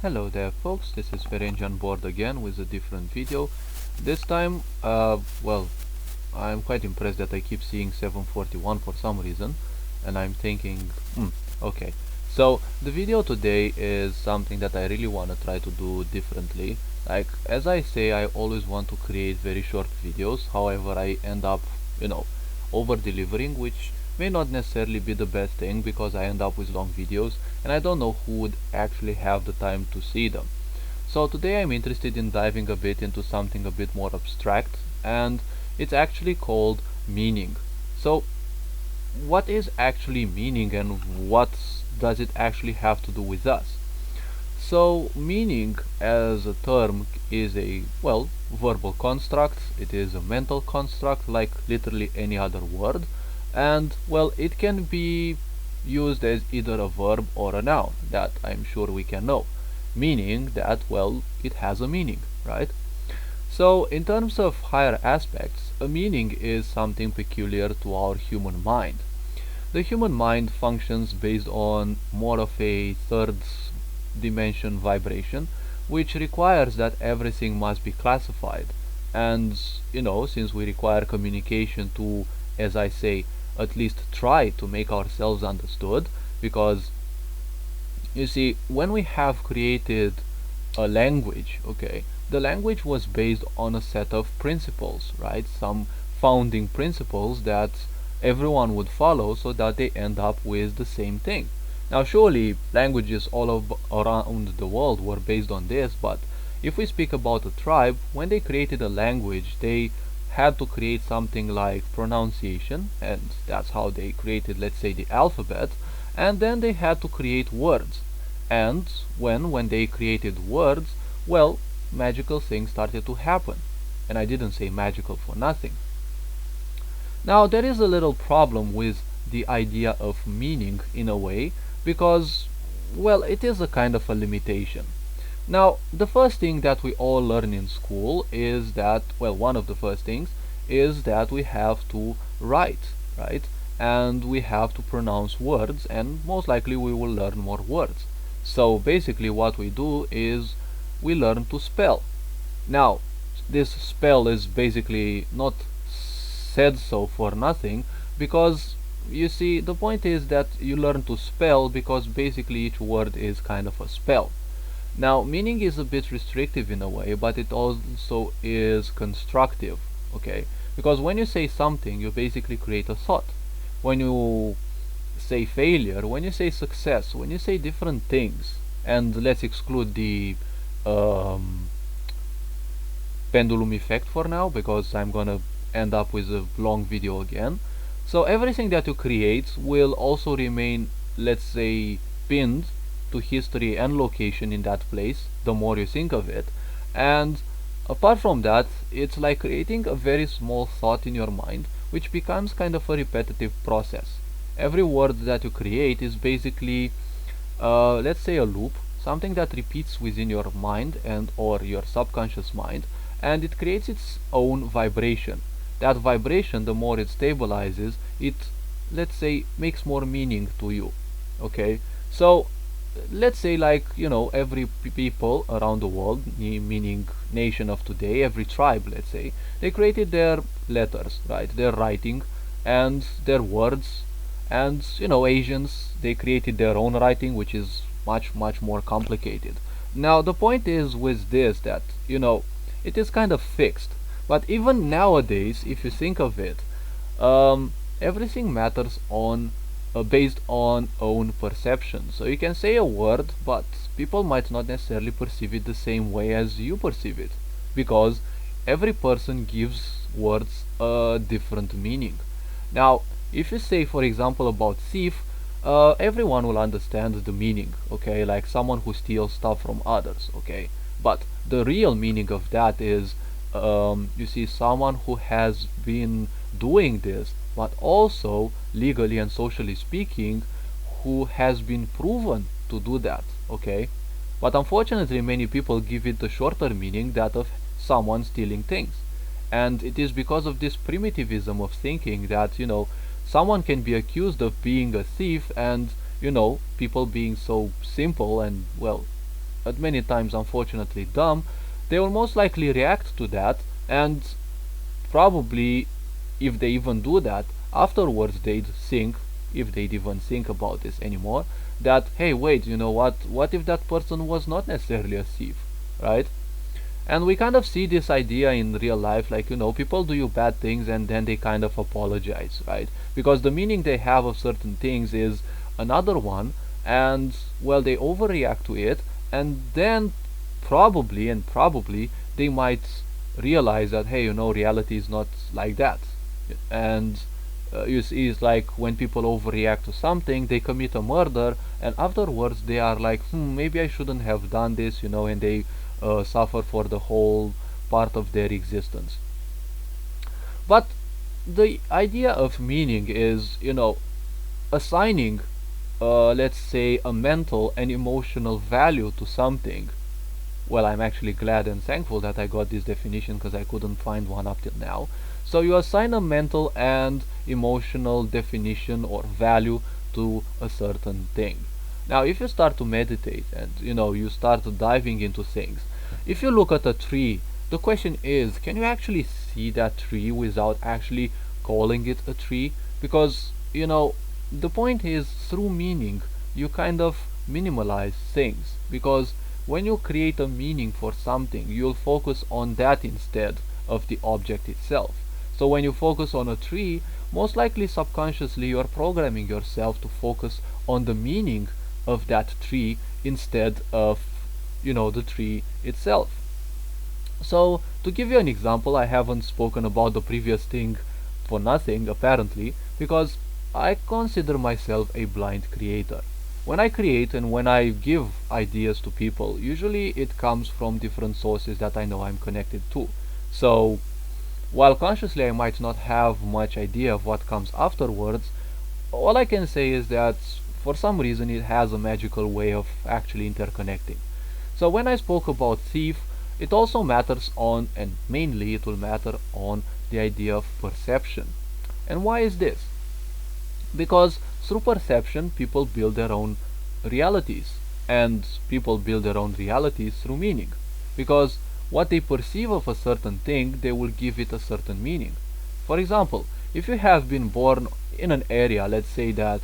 Hello there folks, this is Ferenj on board again with a different video. This time, I'm quite impressed that I keep seeing 741 for some reason, and I'm thinking, okay. So the video today is something that I really want to try to do differently. Like, as I say, I always want to create very short videos, however I end up, over delivering, which may not necessarily be the best thing because I end up with long videos and I don't know who would actually have the time to see them. So today I'm interested in diving a bit into something a bit more abstract, and it's actually called meaning. So what is actually meaning and what does it actually have to do with us? So meaning as a term is a, verbal construct. It is a mental construct like literally any other word, and it can be used as either a verb or a noun. That I'm sure we can know, meaning that it has a meaning, right? So in terms of higher aspects, a meaning is something peculiar to our human mind. The human mind functions based on more of a third dimension vibration, which requires that everything must be classified. And since we require communication to, as I say, at least try to make ourselves understood, because you see, when we have created a language, the language was based on a set of principles, right? Some founding principles that everyone would follow so that they end up with the same thing. Now surely languages around the world were based on this, but if we speak about a tribe, when they created a language, they had to create something like pronunciation, and that's how they created, let's say, the alphabet, and then they had to create words. And when they created words, magical things started to happen. And I didn't say magical for nothing. Now there is a little problem with the idea of meaning in a way, because it is a kind of a limitation. Now, the first thing that we all learn in school is that, one of the first things is that we have to write, right? And we have to pronounce words, and most likely we will learn more words. So basically what we do is we learn to spell. Now, this spell is basically not said so for nothing, because you see, the point is that you learn to spell because basically each word is kind of a spell. Now, meaning is a bit restrictive in a way, but it also is constructive, because when you say something, you basically create a thought. When you say failure, when you say success, when you say different things, and let's exclude the pendulum effect for now, because I'm gonna end up with a long video again. So everything that you create will also remain, let's say, pinned to history and location in that place the more you think of it. And apart from that, it's like creating a very small thought in your mind, which becomes kind of a repetitive process. Every word that you create is basically, let's say, a loop, something that repeats within your mind and or your subconscious mind, and it creates its own vibration. That vibration, the more it stabilizes, it, let's say, makes more meaning to you. So let's say, like, every people around the world, meaning nation of today, every tribe, let's say, they created their letters, right? Their writing and their words. And Asians, they created their own writing, which is much more complicated. Now the point is with this that it is kind of fixed. But even nowadays, if you think of it, everything matters on based on own perception. So you can say a word, but people might not necessarily perceive it the same way as you perceive it, because every person gives words a different meaning. Now, if you say, for example, about thief, everyone will understand the meaning, like someone who steals stuff from others, But the real meaning of that is, you see, someone who has been doing this, but also legally and socially speaking, who has been proven to do that, But unfortunately, many people give it the shorter meaning, that of someone stealing things. And it is because of this primitivism of thinking that, someone can be accused of being a thief, and people being so simple and at many times unfortunately dumb, they will most likely react to that, and probably, if they even do that, afterwards they'd think, if they'd even think about this anymore, that hey, wait, you know what if that person was not necessarily a thief, right? And we kind of see this idea in real life, like, people do you bad things and then they kind of apologize, right? Because the meaning they have of certain things is another one, and well, they overreact to it, and then probably they might realize that, hey, reality is not like that. And you see, it's like when people overreact to something, they commit a murder, and afterwards they are like, maybe I shouldn't have done this, and they suffer for the whole part of their existence. But the idea of meaning is, assigning, let's say, a mental and emotional value to something. Well, I'm actually glad and thankful that I got this definition, because I couldn't find one up till now. So you assign a mental and emotional definition or value to a certain thing. Now, if you start to meditate and you start diving into things, if you look at a tree, the question is, can you actually see that tree without actually calling it a tree? Because the point is, through meaning you kind of minimalize things, because when you create a meaning for something, you'll focus on that instead of the object itself. So when you focus on a tree, most likely subconsciously you're programming yourself to focus on the meaning of that tree instead of the tree itself. So to give you an example, I haven't spoken about the previous thing for nothing apparently, because I consider myself a blind creator. When I create and when I give ideas to people, usually it comes from different sources that I know I'm connected to. So while consciously I might not have much idea of what comes afterwards, all I can say is that for some reason it has a magical way of actually interconnecting. So when I spoke about thief, it also matters on, and mainly it will matter on, the idea of perception. And why is this? Because through perception people build their own realities, and people build their own realities through meaning, because what they perceive of a certain thing, they will give it a certain meaning. For example, if you have been born in an area, let's say that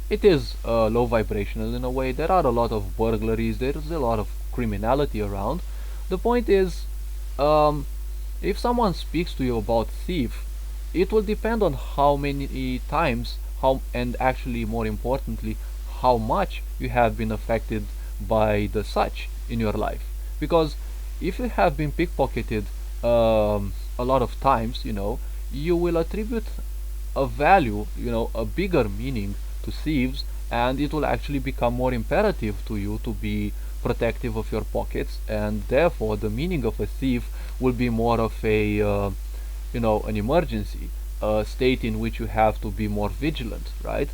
it is low vibrational in a way, there are a lot of burglaries, there is a lot of criminality around. The point is, if someone speaks to you about thief, it will depend on how many times, and actually more importantly, how much you have been affected by the such in your life. Because if you have been pickpocketed a lot of times, you will attribute a value, a bigger meaning to thieves, and it will actually become more imperative to you to be protective of your pockets, and therefore the meaning of a thief will be more of a an emergency, a state in which you have to be more vigilant, right?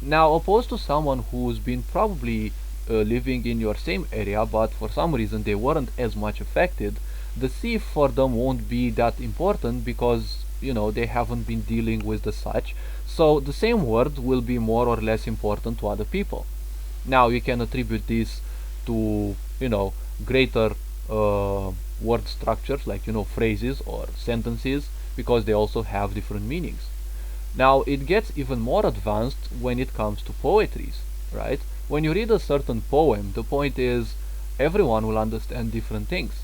Now, opposed to someone who's been probably living in your same area, but for some reason they weren't as much affected, the thief for them won't be that important, because they haven't been dealing with the such. So the same word will be more or less important to other people. Now you can attribute this to greater word structures, like phrases or sentences, because they also have different meanings. Now it gets even more advanced when it comes to poetries, right? When you read a certain poem, the point is, everyone will understand different things.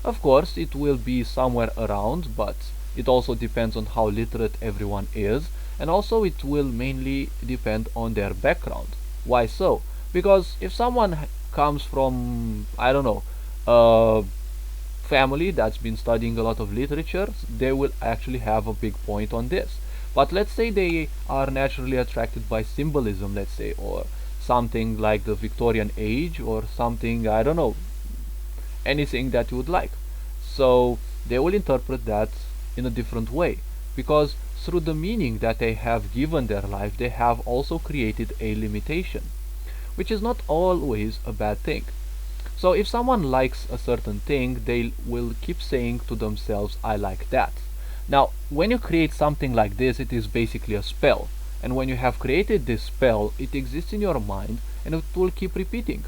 Of course it will be somewhere around, but it also depends on how literate everyone is, and also it will mainly depend on their background. Why so? Because if someone comes from, I don't know, a family that's been studying a lot of literature, they will actually have a big point on this. But let's say they are naturally attracted by symbolism, let's say, or something like the Victorian age, or something, I don't know, anything that you would like. So they will interpret that in a different way, because through the meaning that they have given their life, they have also created a limitation, which is not always a bad thing. So if someone likes a certain thing, they will keep saying to themselves, I like that. Now, when you create something like this, it is basically a spell. And when you have created this spell, it exists in your mind and it will keep repeating.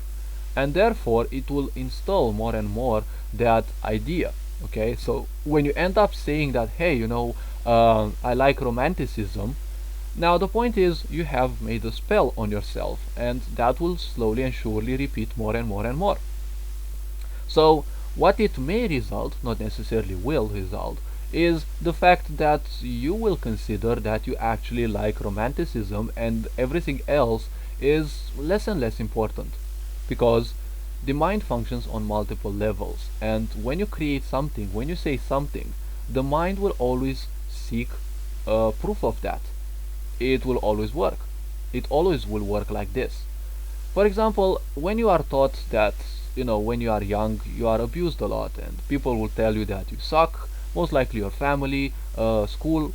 and therefore it will install more and more that idea. Okay, so when you end up saying that, hey, I like romanticism, now the point is you have made a spell on yourself, and that will slowly and surely repeat more and more and more. So what it may result, not necessarily will result, is the fact that you will consider that you actually like romanticism and everything else is less and less important, because the mind functions on multiple levels, and when you create something, when you say something, the mind will always seek proof of that. It will always work. It always will work like this. For example, when you are taught that, when you are young, you are abused a lot, and people will tell you that you suck, most likely your family, school,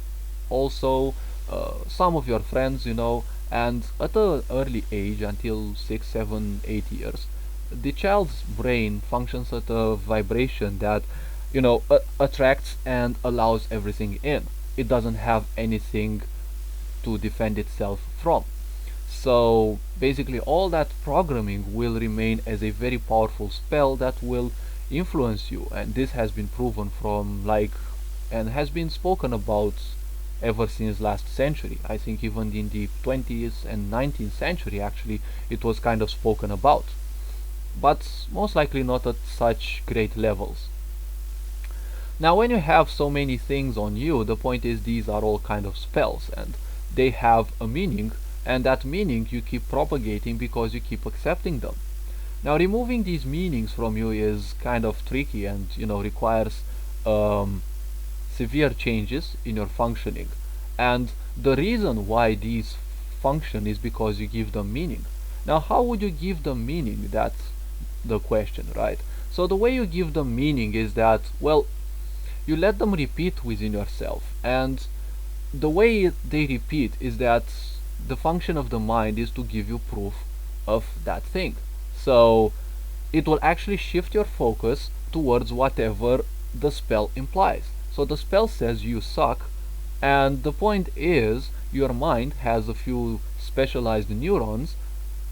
also, some of your friends, and at an early age, until 6, 7, 8 years, the child's brain functions at a vibration that, attracts and allows everything in. It doesn't have anything to defend itself from. So basically all that programming will remain as a very powerful spell that will influence you, and this has been proven from and has been spoken about ever since last century. I think even in the 20th and 19th century actually it was kind of spoken about, but most likely not at such great levels. Now when you have so many things on you, the point is these are all kind of spells, and they have a meaning, and that meaning you keep propagating because you keep accepting them. Now removing these meanings from you is kind of tricky, and requires severe changes in your functioning. And the reason why these function is because you give them meaning. Now how would you give them meaning? That's the question, right? So the way you give them meaning is that, well, you let them repeat within yourself, and the way they repeat is that the function of the mind is to give you proof of that thing. So it will actually shift your focus towards whatever the spell implies. So the spell says you suck, and the point is your mind has a few specialized neurons.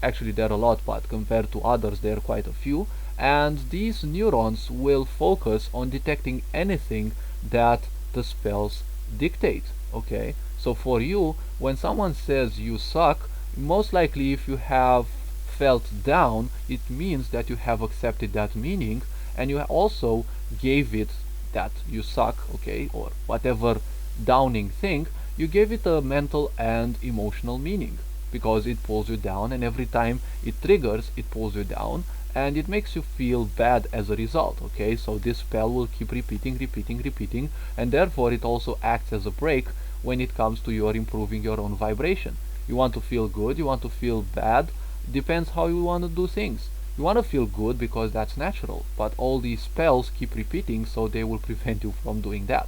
Actually there are a lot, but compared to others there are quite a few, and these neurons will focus on detecting anything that the spells dictate. Okay, so for you, when someone says you suck, most likely if you have felt down, it means that you have accepted that meaning, and you also gave it that you suck, okay, or whatever downing thing, you gave it a mental and emotional meaning, because it pulls you down, and every time it triggers, it pulls you down, and it makes you feel bad as a result. Okay, so this spell will keep repeating, and therefore it also acts as a brake when it comes to your improving your own vibration. You want to feel good, you want to feel bad, depends how you want to do things. You want to feel good because that's natural, but all these spells keep repeating, so they will prevent you from doing that.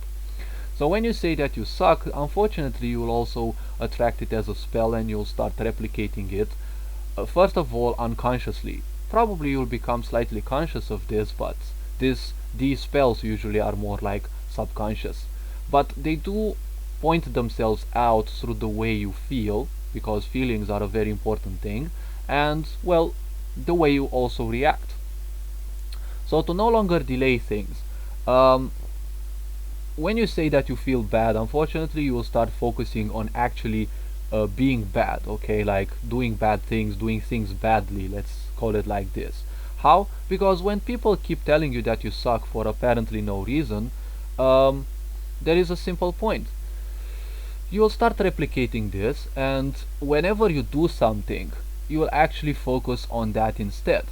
So when you say that you suck, unfortunately you will also attract it as a spell, and you'll start replicating it, first of all unconsciously. Probably you'll become slightly conscious of this, but these spells usually are more like subconscious. But they do point themselves out through the way you feel, because feelings are a very important thing, and, well, the way you also react. So to no longer delay things, when you say that you feel bad, unfortunately you will start focusing on actually being bad, okay, like doing bad things, doing things badly, let's call it like this. How? Because when people keep telling you that you suck for apparently no reason, there is a simple point. You will start replicating this, and whenever you do something, you will actually focus on that instead.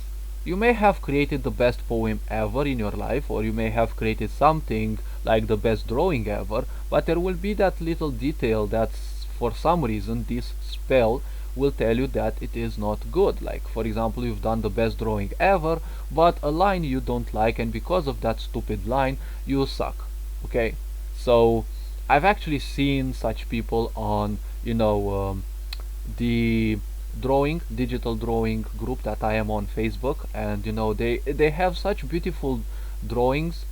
You may have created the best poem ever in your life, or you may have created something like the best drawing ever, but there will be that little detail that for some reason this spell will tell you that it is not good. Like, for example, you've done the best drawing ever, but a line you don't like, and because of that stupid line you suck. Okay, so I've actually seen such people on the digital drawing group that I am on Facebook, and they have such beautiful drawings,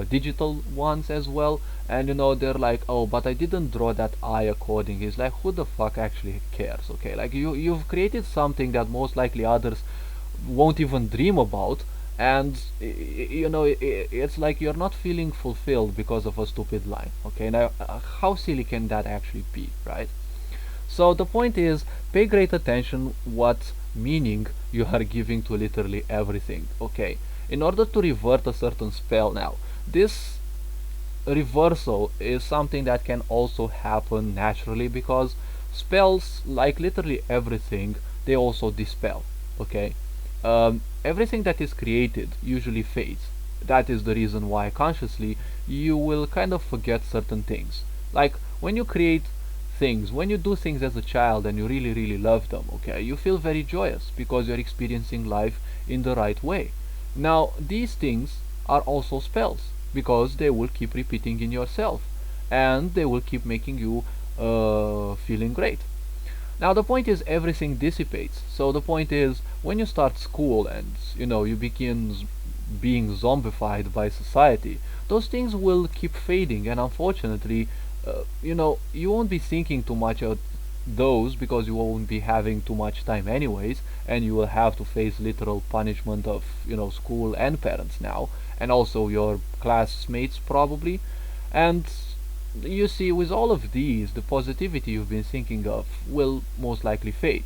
digital ones as well, and they're like, oh, but I didn't draw that eye accordingly. It's like, who the fuck actually cares? Okay, like you've created something that most likely others won't even dream about, and you know, it's like you're not feeling fulfilled because of a stupid line. Okay, now how silly can that actually be, right? So the point is, pay great attention what meaning you are giving to literally everything. Okay, in order to revert a certain spell, now this reversal is something that can also happen naturally, because spells, like literally everything, they also dispel. Okay, everything that is created usually fades. That is the reason why consciously you will kind of forget certain things. Like when you create things, when you do things as a child and you really really love them, okay, you feel very joyous because you're experiencing life in the right way. Now these things are also spells, because they will keep repeating in yourself, and they will keep making you feeling great. Now the point is, everything dissipates. So the point is, when you start school and you know you begin being zombified by society, those things will keep fading, and unfortunately, you know, you won't be thinking too much of those, because you won't be having too much time anyways, and you will have to face literal punishment of, you know, school and parents now, and also your classmates probably. And you see, with all of these, the positivity you've been thinking of will most likely fade.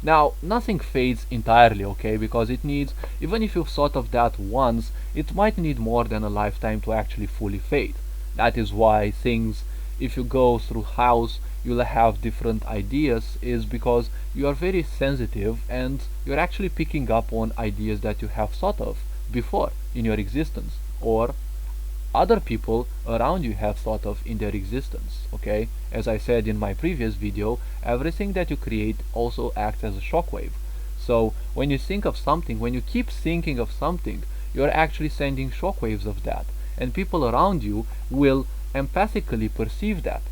Now, nothing fades entirely, okay, because it needs, even if you've thought of that once, it might need more than a lifetime to actually fully fade. That is why things, if you go through house, you'll have different ideas, is because you are very sensitive and you're actually picking up on ideas that you have thought of before in your existence, or other people around you have thought of in their existence. Okay, as I said in my previous video, everything that you create also acts as a shockwave. So when you think of something, when you keep thinking of something, you're actually sending shockwaves of that, and people around you will empathically perceive that.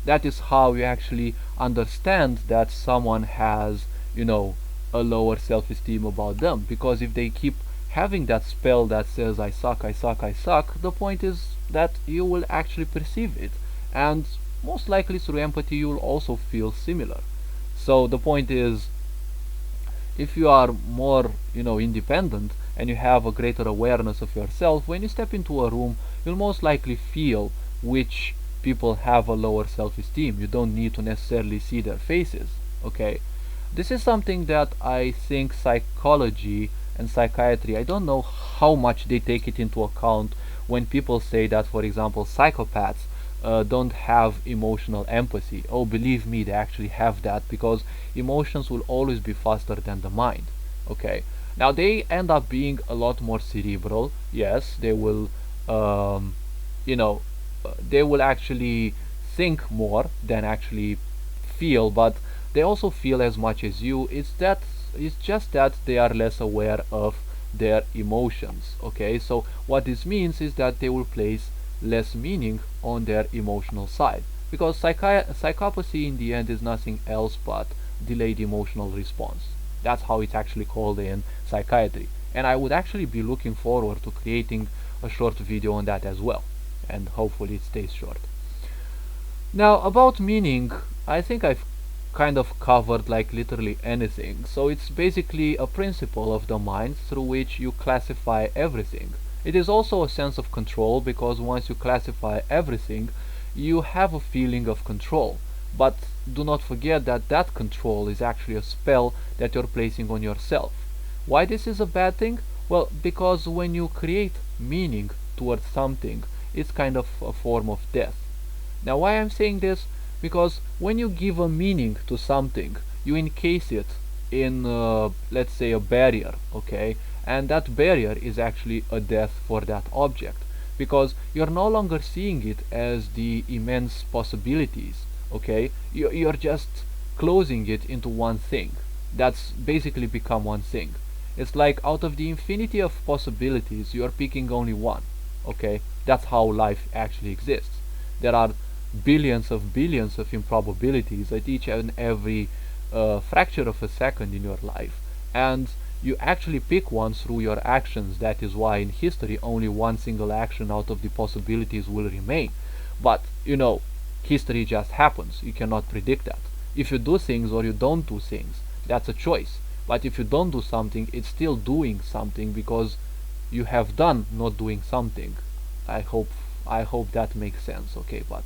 That is how you actually understand that someone has, you know, a lower self-esteem about them, because if they keep having that spell that says I suck, I suck, I suck, the point is that you will actually perceive it, and most likely through empathy you will also feel similar. So the point is, if you are more, you know, independent and you have a greater awareness of yourself, when you step into a room, you'll most likely feel which people have a lower self-esteem. You don't need to necessarily see their faces. Okay, this is something that I think psychology and psychiatry, I don't know how much they take it into account when people say that, for example, psychopaths don't have emotional empathy. Oh, believe me, they actually have that, because emotions will always be faster than the mind. Okay, now they end up being a lot more cerebral. Yes, they will, you know, they will actually think more than actually feel, but they also feel as much as you. It's just that they are less aware of their emotions. Okay, so what this means is that they will place less meaning on their emotional side, because psychopathy in the end is nothing else but delayed emotional response. That's how it's actually called in psychiatry, and I would actually be looking forward to creating a short video on that as well, and hopefully it stays short. Now about meaning, I think I've kind of covered like literally anything. So it's basically a principle of the mind through which you classify everything. It is also a sense of control, because once you classify everything, you have a feeling of control. But do not forget that that control is actually a spell that you're placing on yourself. Why this is a bad thing? Well, because when you create meaning towards something, it's kind of a form of death. Now why I'm saying this? Because when you give a meaning to something, you encase it in, let's say, a barrier, okay? And that barrier is actually a death for that object, because you're no longer seeing it as the immense possibilities, okay? You're just closing it into one thing. That's basically become one thing. It's like out of the infinity of possibilities, you're picking only one, okay? That's how life actually exists. There are billions of improbabilities at each and every fracture of a second in your life, and you actually pick one through your actions. That is why in history only one single action out of the possibilities will remain. But you know, history just happens. You cannot predict that. If you do things or you don't do things, that's a choice. But if you don't do something, it's still doing something because you have done not doing something. I hope I hope that makes sense, okay? But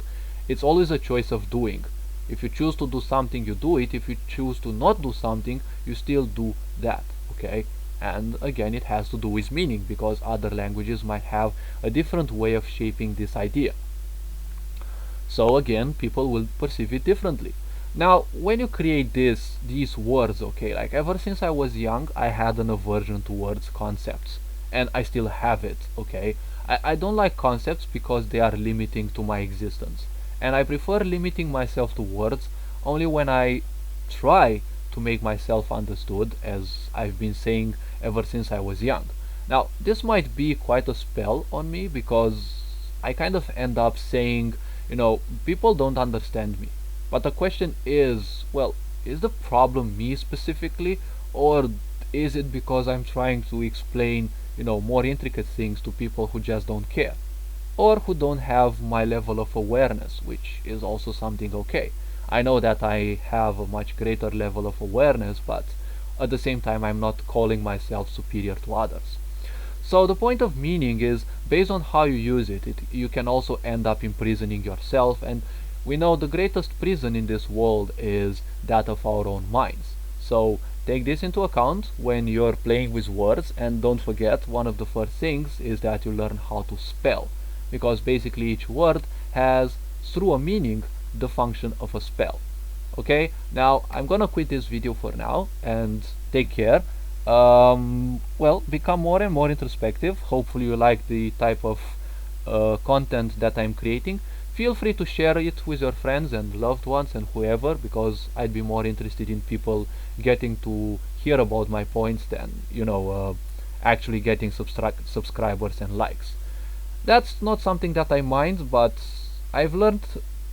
it's always a choice of doing. If you choose to do something, you do it. If you choose to not do something, you still do that, okay? And again, it has to do with meaning, because other languages might have a different way of shaping this idea. So again, people will perceive it differently. Now, when you create these words, okay, like ever since I was young, I had an aversion towards concepts, and I still have it, okay? I don't like concepts because they are limiting to my existence, and I prefer limiting myself to words only when I try to make myself understood, as I've been saying ever since I was young. Now, this might be quite a spell on me because I kind of end up saying, people don't understand me. But the question is, well, is the problem me specifically, or is it because I'm trying to explain, more intricate things to people who just don't care, or who don't have my level of awareness, which is also something okay. I know that I have a much greater level of awareness, but at the same time I'm not calling myself superior to others. So the point of meaning is, based on how you use it, you can also end up imprisoning yourself, and we know the greatest prison in this world is that of our own minds. So take this into account when you're playing with words, and don't forget, one of the first things is that you learn how to spell, because basically each word has, through a meaning, the function of a spell. Okay, now I'm gonna quit this video for now, and take care. Well, become more and more introspective. Hopefully you like the type of content that I'm creating. Feel free to share it with your friends and loved ones and whoever, because I'd be more interested in people getting to hear about my points than, actually getting subscribers and likes. That's not something that I mind, but I've learned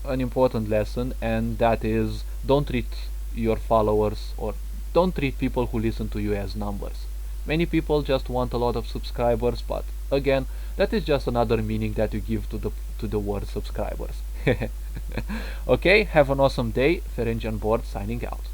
an important lesson, and that is, don't treat your followers, or don't treat people who listen to you, as numbers. Many people just want a lot of subscribers, but again, that is just another meaning that you give to the word subscribers. Okay, have an awesome day. Ferenc on board, signing out.